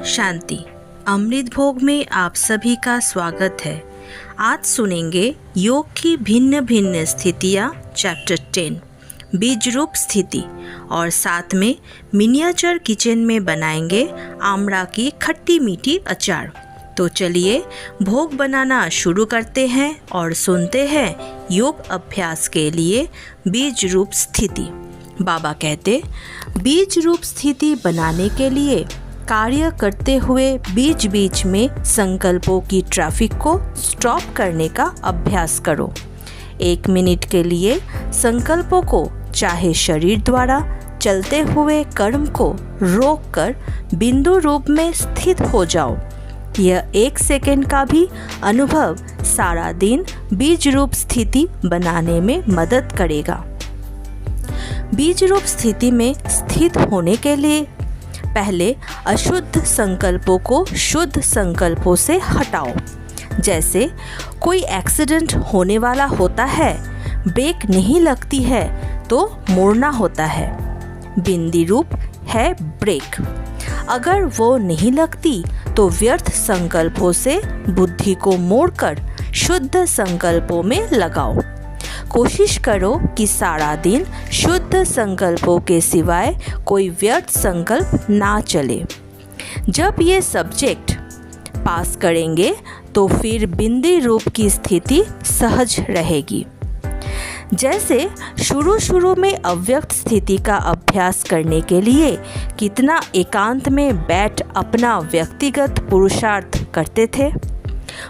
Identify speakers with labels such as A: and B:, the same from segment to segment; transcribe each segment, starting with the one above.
A: शांति। अमृत भोग में आप सभी का स्वागत है। आज सुनेंगे योग की भिन्न भिन्न स्थितियाँ चैप्टर 10 बीज रूप स्थिति, और साथ में मिनिएचर किचन में बनाएंगे आमड़ा की खट्टी मीठी अचार। तो चलिए भोग बनाना शुरू करते हैं और सुनते हैं योग अभ्यास के लिए बीज रूप स्थिति। बाबा कहते, बीज रूप स्थिति बनाने के लिए कार्य करते हुए बीच बीच में संकल्पों की ट्रैफिक को स्टॉप करने का अभ्यास करो। 1 मिनट के लिए संकल्पों को, चाहे शरीर द्वारा चलते हुए कर्म को रोककर बिंदु रूप में स्थित हो जाओ। यह 1 सेकंड का भी अनुभव सारा दिन बीज रूप स्थिति बनाने में मदद करेगा। बीज रूप स्थिति में स्थित होने के लिए पहले अशुद्ध संकल्पों को शुद्ध संकल्पों से हटाओ। जैसे कोई एक्सीडेंट होने वाला होता है, ब्रेक नहीं लगती है तो मोड़ना होता है। बिंदी रूप है ब्रेक। अगर वो नहीं लगती तो व्यर्थ संकल्पों से बुद्धि को मोड़कर शुद्ध संकल्पों में लगाओ। कोशिश करो कि सारा दिन शुद्ध संकल्पों के सिवाय कोई व्यर्थ संकल्प ना चले। जब ये सब्जेक्ट पास करेंगे तो फिर बिंदी रूप की स्थिति सहज रहेगी। जैसे शुरू में अव्यक्त स्थिति का अभ्यास करने के लिए कितना एकांत में बैठ अपना व्यक्तिगत पुरुषार्थ करते थे,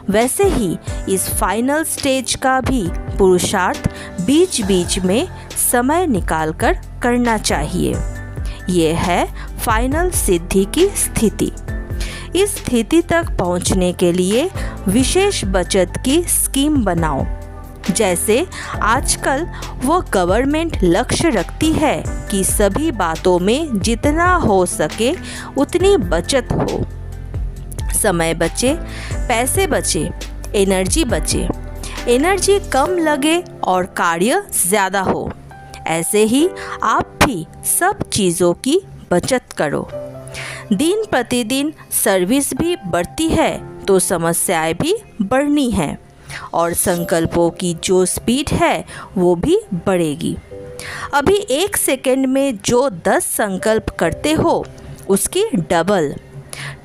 A: वैसे ही इस फाइनल स्टेज का भी पुरुषार्थ बीच बीच में समय निकालकर करना चाहिए। ये है फाइनल सिद्धि की स्थिति। इस स्थिति तक पहुंचने के लिए विशेष बचत की स्कीम बनाओ। जैसे आजकल वो गवर्नमेंट लक्ष्य रखती है कि सभी बातों में जितना हो सके उतनी बचत हो। समय बचे, पैसे बचे, एनर्जी बचे, एनर्जी कम लगे और कार्य ज़्यादा हो। ऐसे ही आप भी सब चीज़ों की बचत करो। दिन प्रतिदिन सर्विस भी बढ़ती है तो समस्याएं भी बढ़नी है, और संकल्पों की जो स्पीड है वो भी बढ़ेगी। अभी 1 सेकंड में जो 10 संकल्प करते हो उसकी डबल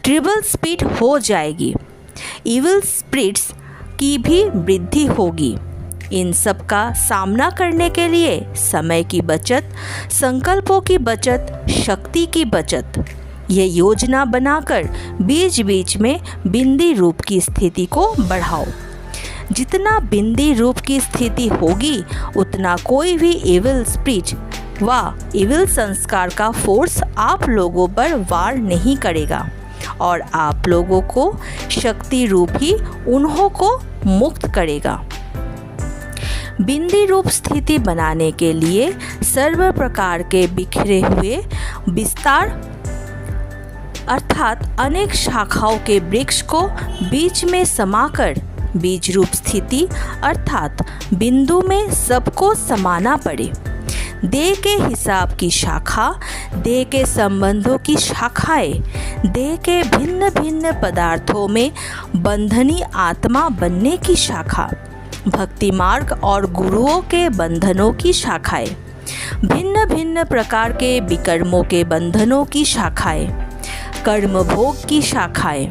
A: ट्रिपल स्पीड हो जाएगी। इविल स्पिरिट्स की भी वृद्धि होगी। इन सब का सामना करने के लिए समय की बचत, संकल्पों की बचत, शक्ति की बचत, ये योजना बनाकर बीच बीच में बिंदी रूप की स्थिति को बढ़ाओ। जितना बिंदी रूप की स्थिति होगी उतना कोई भी इविल स्पिरिट व इविल संस्कार का फोर्स आप लोगों पर वार नहीं करेगा, और आप लोगों को शक्ति रूप ही उन्हों को मुक्त करेगा। बिंदी रूप स्थिति बनाने के लिए सर्व प्रकार के बिखरे हुए विस्तार अर्थात अनेक शाखाओं के वृक्ष को बीच में समाकर बीज रूप स्थिति अर्थात बिंदु में सबको समाना पड़े। देह के हिसाब की शाखा, देह के संबंधों की शाखाएं, देह के भिन्न भिन्न पदार्थों में बंधनी आत्मा बनने की शाखा, भक्ति मार्ग और गुरुओं के बंधनों की शाखाएं, भिन्न भिन्न प्रकार के विकर्मों के बंधनों की शाखाएं, कर्म भोग की शाखाएं।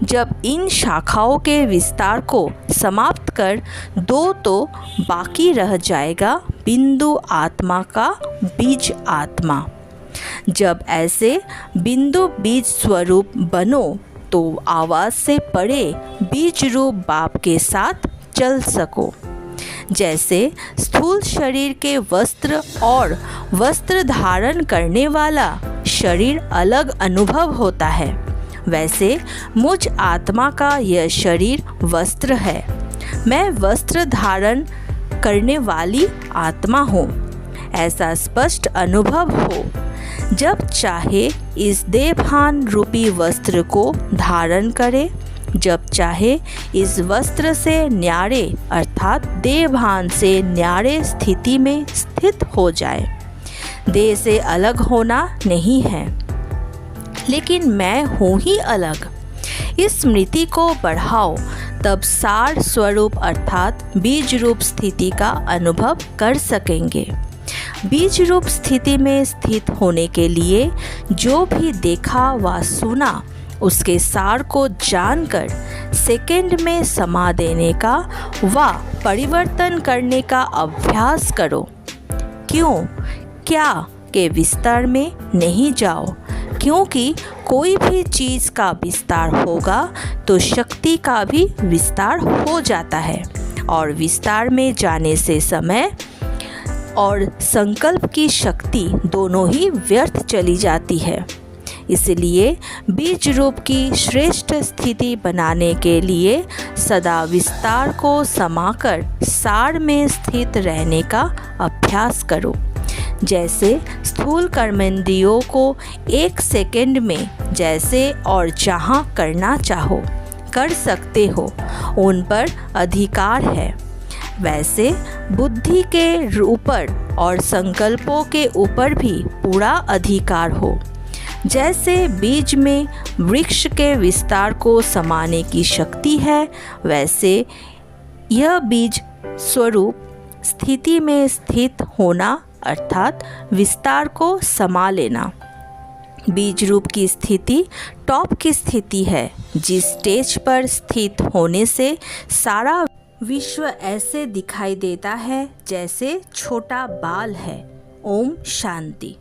A: जब इन शाखाओं के विस्तार को समाप्त कर दो तो बाकी रह जाएगा बिंदु आत्मा का बीज आत्मा। जब ऐसे बिंदु बीज स्वरूप बनो तो आवाज़ से परे बीज रूप बाप के साथ चल सको। जैसे स्थूल शरीर के वस्त्र और वस्त्र धारण करने वाला शरीर अलग अनुभव होता है, वैसे मुझ आत्मा का यह शरीर वस्त्र है। मैं वस्त्र धारण करने वाली आत्मा हूँ, ऐसा स्पष्ट अनुभव हो। जब चाहे इस देहभान रूपी वस्त्र को धारण करे, जब चाहे इस वस्त्र से न्यारे अर्थात देहभान से न्यारे स्थिति में स्थित हो जाए। देह से अलग होना नहीं है। लेकिन मैं हूँ ही अलग। इस स्मृति को बढ़ाओ, तब सार स्वरूप अर्थात बीज रूप स्थिति का अनुभव कर सकेंगे। बीज रूप स्थिति में स्थित होने के लिए जो भी देखा व सुना उसके सार को जानकर सेकंड में समा देने का व परिवर्तन करने का अभ्यास करो। क्यों, क्या के विस्तार में नहीं जाओ, क्योंकि कोई भी चीज़ का विस्तार होगा तो शक्ति का भी विस्तार हो जाता है, और विस्तार में जाने से समय और संकल्प की शक्ति दोनों ही व्यर्थ चली जाती है। इसलिए बीज रूप की श्रेष्ठ स्थिति बनाने के लिए सदा विस्तार को समाकर सार में स्थित रहने का अभ्यास करो। जैसे स्थूल कर्मेंद्रियों को एक सेकंड में जैसे और जहाँ करना चाहो कर सकते हो, उन पर अधिकार है, वैसे बुद्धि के ऊपर और संकल्पों के ऊपर भी पूरा अधिकार हो। जैसे बीज में वृक्ष के विस्तार को समाने की शक्ति है, वैसे यह बीज स्वरूप स्थिति में स्थित होना अर्थात विस्तार को समा लेना। बीज रूप की स्थिति टॉप की स्थिति है, जिस स्टेज पर स्थित होने से सारा विश्व ऐसे दिखाई देता है जैसे छोटा बाल है। ओम शांति।